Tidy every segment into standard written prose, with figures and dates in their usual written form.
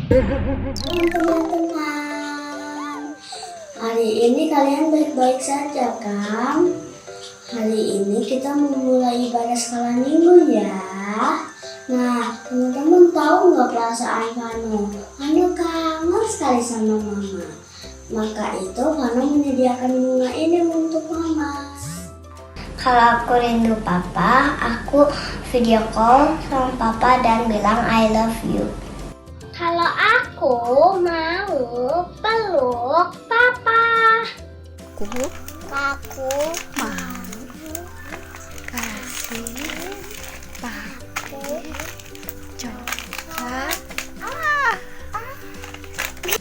Teman-teman, hari ini kalian baik-baik saja kan? Hari ini kita memulai ibadah skala minggu ya. Nah, teman-teman tahu nggak perasaan Vano? Vano kangen sekali sama mama. Maka itu Vano menyediakan bunga ini untuk mama. Kalau aku rindu papa, aku video call sama papa dan bilang I love you. Kalau aku mau peluk papa. Aku mau kasih pakai coklat.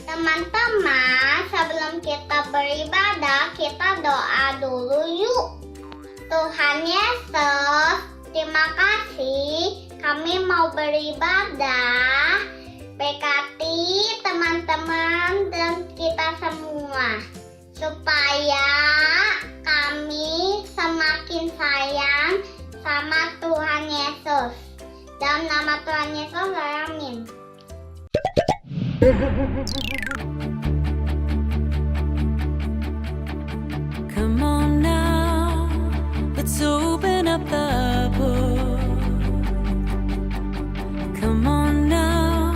Teman-teman, sebelum kita beribadah, kita doa dulu yuk. Tuhan Yesus, terima kasih kami mau beribadah. Berkati teman-teman dan kita semua supaya kami semakin sayang sama Tuhan Yesus. Dalam nama Tuhan Yesus, amin. Come on now, let's open up the book. Come on now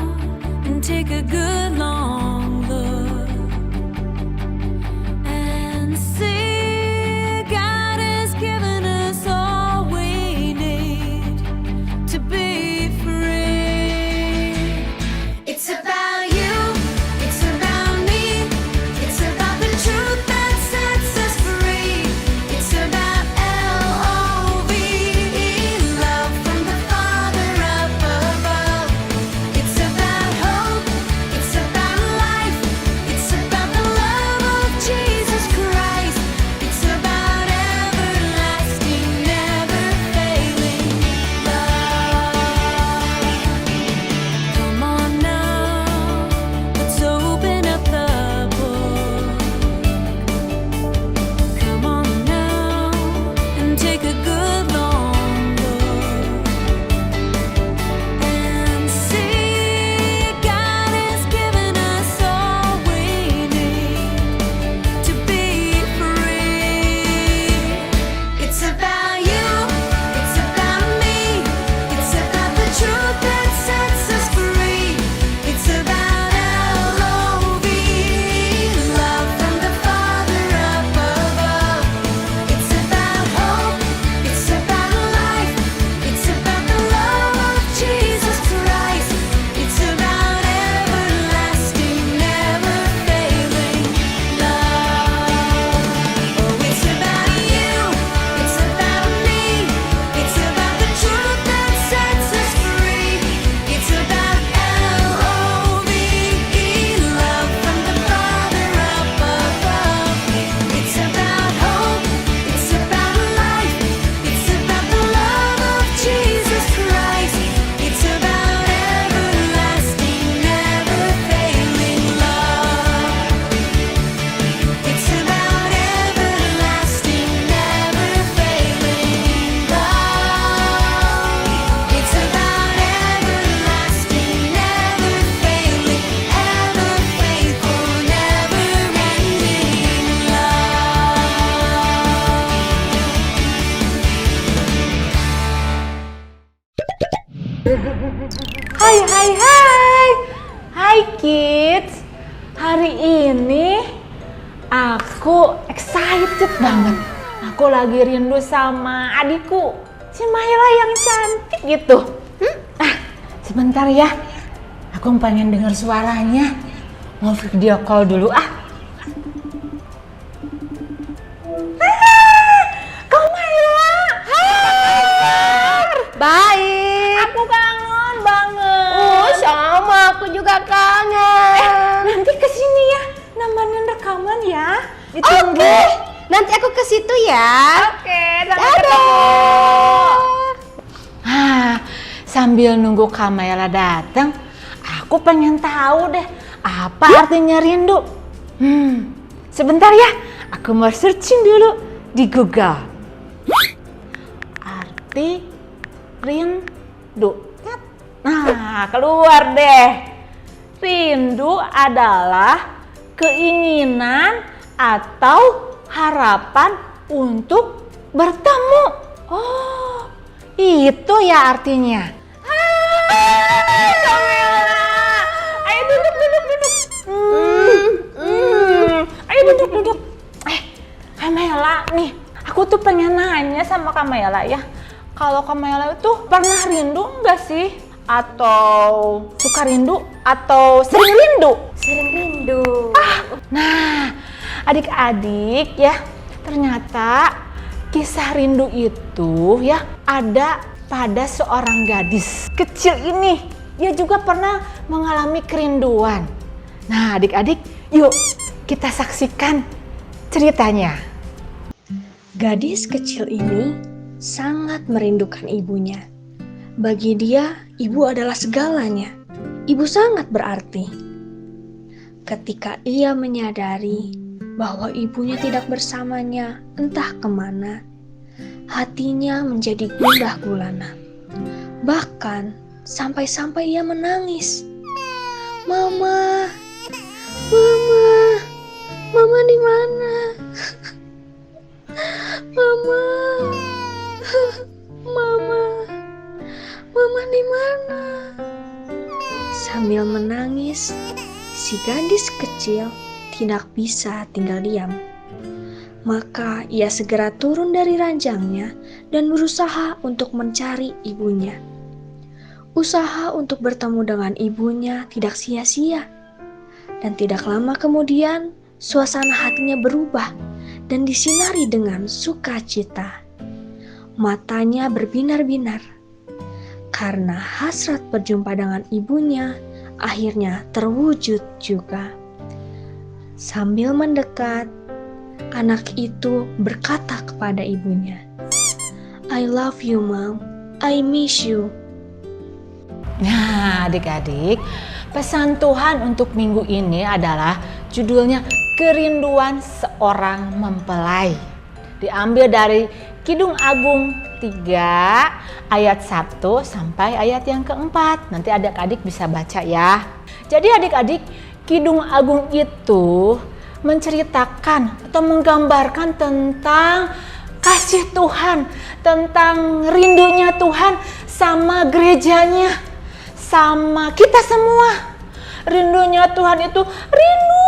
and take a good long look and see God has given us all we need to be free. It's about you, it's about me, it's about the truth that sets us free. It's about L-O-V-E, love from the Father up above. It's about hope, it's about life, it's about the love of Jesus Christ. It's about everlasting, never failing love. Come on now, let's open up the book. Come on now and take a good long look and see God has given us all we need to be free. It's about you, it's about me, it's about the truth that sets us free. It's about L-O-V-E, love from the Father up above. It's about hope, it's about life, it's about the love of Jesus Christ. It's about everlasting, never failing love. Oh, it's about you, it's about me, it's about the truth that sets us free. It's about L-O-V-E, love from the Father up above. It's about hope, it's about life, it's about the love of Jesus Christ. It's about everlasting, never failing love. It's about everlasting, never failing love. It's about everlasting, never failing, ever faithful, never ending Hai kids. Hari ini aku excited banget. Aku lagi rindu sama adikku, si Mayla yang cantik gitu. Sebentar ya, aku pengen dengar suaranya. Mau video call dulu Kak Mayla, Baik. aku kangen banget. Sama aku juga kangen. Nanti kesini ya, nemenin rekaman ya. Oke, nanti aku ke situ ya. Oke, sampai ketemu. Sambil nunggu Kamayla datang, aku pengen tahu deh apa artinya rindu. Sebentar ya, aku mau searching dulu di Google. Arti rindu. Nah, keluar deh. rindu adalah keinginan atau harapan untuk bertemu. Oh, itu ya artinya. Kamela, ayo duduk. Ayo duduk. Kamela nih, aku tuh pengen nanya sama Kamela ya. Kalau Kamela itu pernah rindu enggak sih? Atau suka rindu? Atau sering rindu? Sering rindu. Nah, adik-adik ya, ternyata kisah rindu itu ya ada pada seorang gadis kecil ini. Dia juga pernah mengalami kerinduan. Nah, adik-adik, yuk kita saksikan ceritanya. Gadis kecil ini sangat merindukan ibunya. Bagi dia, ibu adalah segalanya. Ibu sangat berarti. Ketika ia menyadari bahwa ibunya tidak bersamanya entah kemana, hatinya menjadi gundah gulana. Bahkan sampai-sampai ia menangis. Mama di mana? Mama di mana? Sambil menangis, si gadis kecil tidak bisa tinggal diam. Maka ia segera turun dari ranjangnya dan berusaha untuk mencari ibunya. Usaha untuk bertemu dengan ibunya tidak sia-sia. Dan tidak lama kemudian, suasana hatinya berubah dan disinari dengan sukacita. Matanya berbinar-binar karena hasrat berjumpa dengan ibunya akhirnya terwujud juga. Sambil mendekat, anak itu berkata kepada ibunya, "I love you, Mom. I miss you." Nah, adik-adik, pesan Tuhan untuk minggu ini adalah judulnya Kerinduan Seorang Mempelai. Diambil dari Kidung Agung 3 ayat 1 sampai ayat yang keempat. Nanti adik-adik bisa baca ya. Jadi adik-adik, Kidung Agung itu menceritakan atau menggambarkan tentang kasih Tuhan, tentang rindunya Tuhan sama gerejanya, sama kita semua. Rindunya Tuhan itu rindu.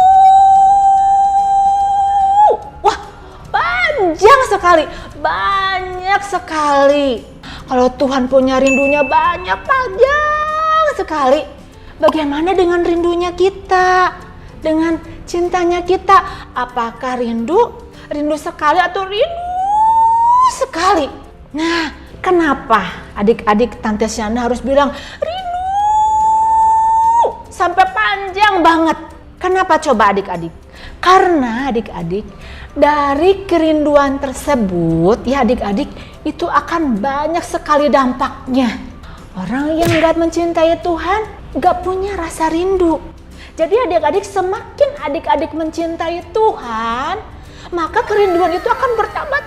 Wah, banyak sekali. Kalau Tuhan punya rindunya banyak, panjang sekali. Bagaimana dengan rindunya kita? Dengan cintanya kita? Apakah rindu sekali atau rindu sekali? Nah, kenapa adik-adik Tante Shana harus bilang rindu sampai panjang banget? Kenapa coba adik-adik? Karena adik-adik, dari kerinduan tersebut ya adik-adik, itu akan banyak sekali dampaknya. Orang yang gak mencintai Tuhan gak punya rasa rindu. Jadi adik-adik, semakin adik-adik mencintai Tuhan, maka kerinduan itu akan bertambah.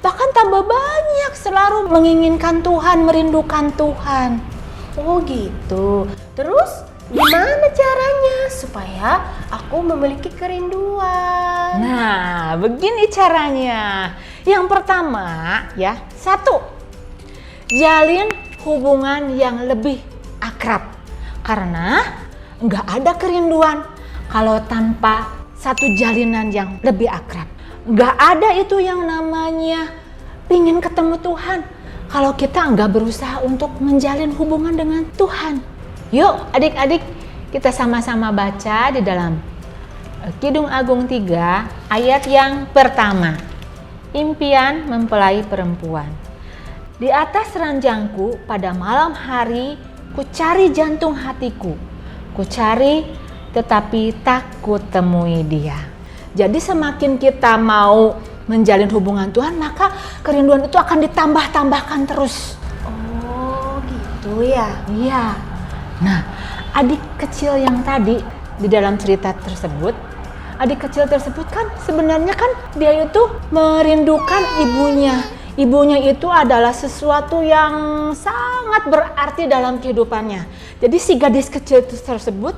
Bahkan tambah banyak, selalu menginginkan Tuhan, merindukan Tuhan. Oh gitu. Terus gimana caranya supaya aku memiliki kerinduan? Nah, begini caranya. Yang pertama ya, 1, jalin hubungan yang lebih akrab. Karena nggak ada kerinduan kalau tanpa satu jalinan yang lebih akrab. Nggak ada itu yang namanya ingin ketemu Tuhan kalau kita nggak berusaha untuk menjalin hubungan dengan Tuhan. Yuk adik-adik, kita sama-sama baca di dalam Kidung Agung 3 ayat yang pertama. Impian mempelai perempuan. Di atas ranjangku pada malam hari ku cari jantung hatiku. Ku cari tetapi tak ku temui dia. Jadi semakin kita mau menjalin hubungan Tuhan, maka kerinduan itu akan ditambah-tambahkan terus. Oh gitu ya. Iya. Nah, adik kecil yang tadi di dalam cerita tersebut, adik kecil tersebut kan sebenarnya kan dia itu merindukan ibunya. Ibunya itu adalah sesuatu yang sangat berarti dalam kehidupannya. Jadi si gadis kecil tersebut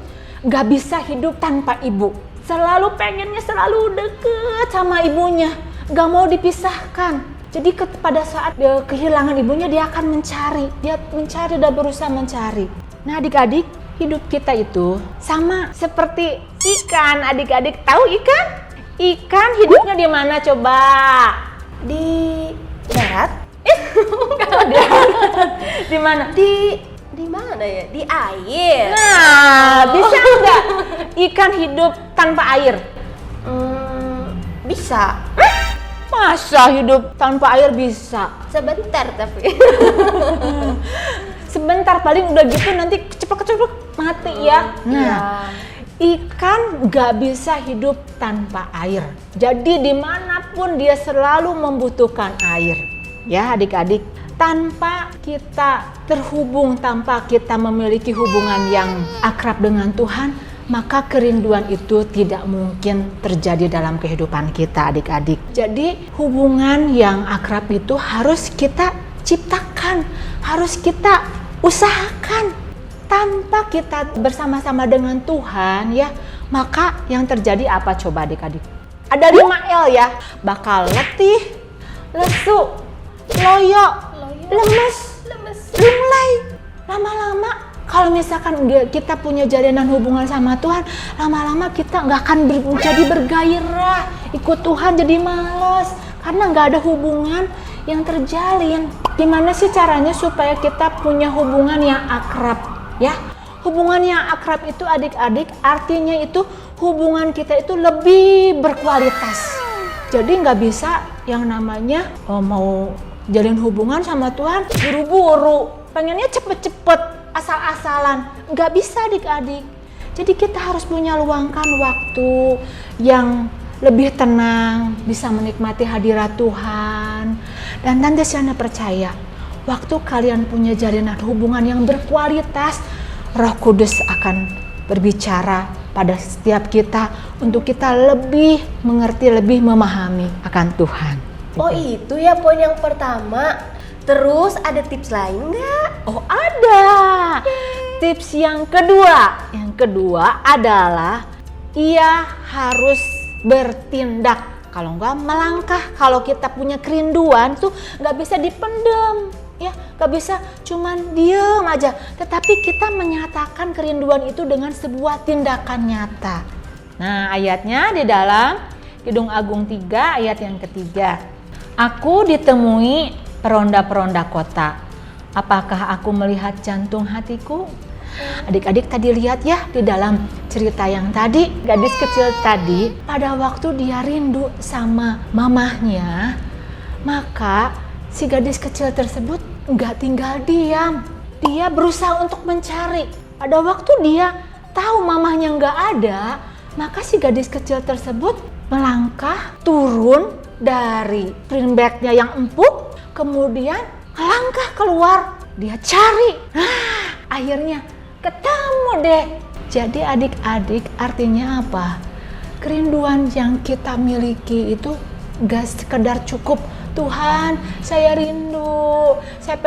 gak bisa hidup tanpa ibu. Selalu pengennya selalu deket sama ibunya, gak mau dipisahkan. Jadi pada saat dia kehilangan ibunya, dia akan mencari dan berusaha mencari. Nah adik-adik, hidup kita itu sama seperti ikan. Adik-adik tahu ikan? Ikan hidupnya di mana coba? Di darat? Di mana? Di mana ya? Di air. Nah, bisa nggak ikan hidup tanpa air? Bisa. Masa hidup tanpa air bisa? Sebentar tapi. Sebentar, paling udah gitu nanti kecepet-kecepet mati ya. Nah, ikan nggak bisa hidup tanpa air. Jadi dimanapun dia selalu membutuhkan air. Ya adik-adik, tanpa kita terhubung, tanpa kita memiliki hubungan yang akrab dengan Tuhan, maka kerinduan itu tidak mungkin terjadi dalam kehidupan kita adik-adik. Jadi hubungan yang akrab itu harus kita ciptakan, harus kita usahakan. Tanpa kita bersama-sama dengan Tuhan ya, maka yang terjadi apa coba adik-adik? Ada 5 L ya, bakal letih, lesu, loyo, lemes, lunglai. Lama-lama kalau misalkan kita punya jalinan hubungan sama Tuhan, lama-lama kita nggak akan jadi bergairah ikut Tuhan, jadi males karena nggak ada hubungan yang terjalin. Gimana sih caranya supaya kita punya hubungan yang akrab ya? Hubungan yang akrab itu adik-adik artinya itu hubungan kita itu lebih berkualitas. Jadi nggak bisa yang namanya mau jalin hubungan sama Tuhan buru-buru, pengennya cepet-cepet, asal-asalan. Nggak bisa adik-adik. Jadi kita harus punya luangkan waktu yang lebih tenang, bisa menikmati hadirat Tuhan. Dan Tante Shana percaya, waktu kalian punya jalinan hubungan yang berkualitas, Roh Kudus akan berbicara pada setiap kita untuk kita lebih mengerti, lebih memahami akan Tuhan. Oh itu ya poin yang pertama. Terus ada tips lain nggak? Oh ada. Tips yang kedua. Yang kedua adalah ia harus bertindak. Kalau enggak melangkah. Kalau kita punya kerinduan tuh nggak bisa dipendam. Ya, nggak bisa cuman diem aja. Tetapi kita menyatakan kerinduan itu dengan sebuah tindakan nyata. Nah ayatnya di dalam Kidung Agung 3 ayat yang ketiga. Aku ditemui peronda-peronda kota. Apakah aku melihat jantung hatiku? Adik-adik tadi lihat ya di dalam cerita yang tadi, gadis kecil tadi pada waktu dia rindu sama mamahnya, maka si gadis kecil tersebut nggak tinggal diam. Dia berusaha untuk mencari. Pada waktu dia tahu mamahnya nggak ada, maka si gadis kecil tersebut melangkah turun dari print bag-nya yang empuk, kemudian melangkah keluar, dia cari. Akhirnya ketemu deh. Jadi adik-adik artinya apa? Kerinduan yang kita miliki itu gak sekedar cukup, Tuhan saya rindu, saya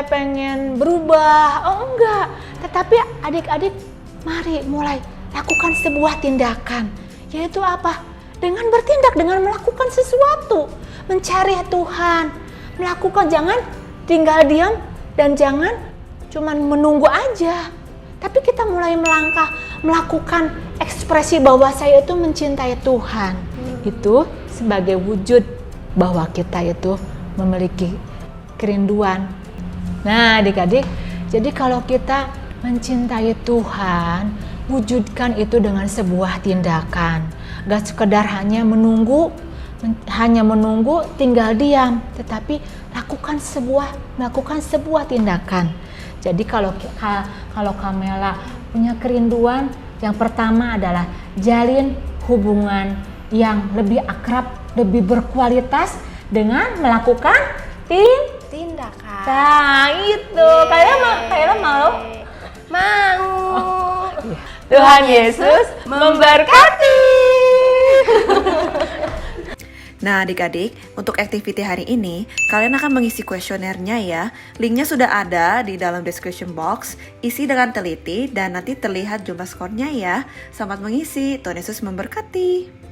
pengen berubah. Oh enggak, tetapi adik-adik mari mulai lakukan sebuah tindakan. Yaitu apa? Dengan bertindak, dengan melakukan sesuatu, mencari Tuhan, melakukan, jangan tinggal diam dan jangan cuman menunggu aja, tapi kita mulai melangkah, melakukan ekspresi bahwa saya itu mencintai Tuhan. Itu sebagai wujud bahwa kita itu memiliki kerinduan. Nah adik-adik, jadi kalau kita mencintai Tuhan, wujudkan itu dengan sebuah tindakan. Gak sekedar hanya menunggu tinggal diam, tetapi melakukan sebuah tindakan. Jadi kalau Kamela punya kerinduan, yang pertama adalah jalin hubungan yang lebih akrab, lebih berkualitas dengan melakukan tindakan. Nah itu, kalian mau? Mau. Tuhan Yesus memberkati. Nah adik-adik, untuk activity hari ini, kalian akan mengisi kuesionernya ya. Linknya sudah ada di dalam description box. Isi dengan teliti dan nanti terlihat jumlah skornya ya. Selamat mengisi, Tuhan Yesus memberkati.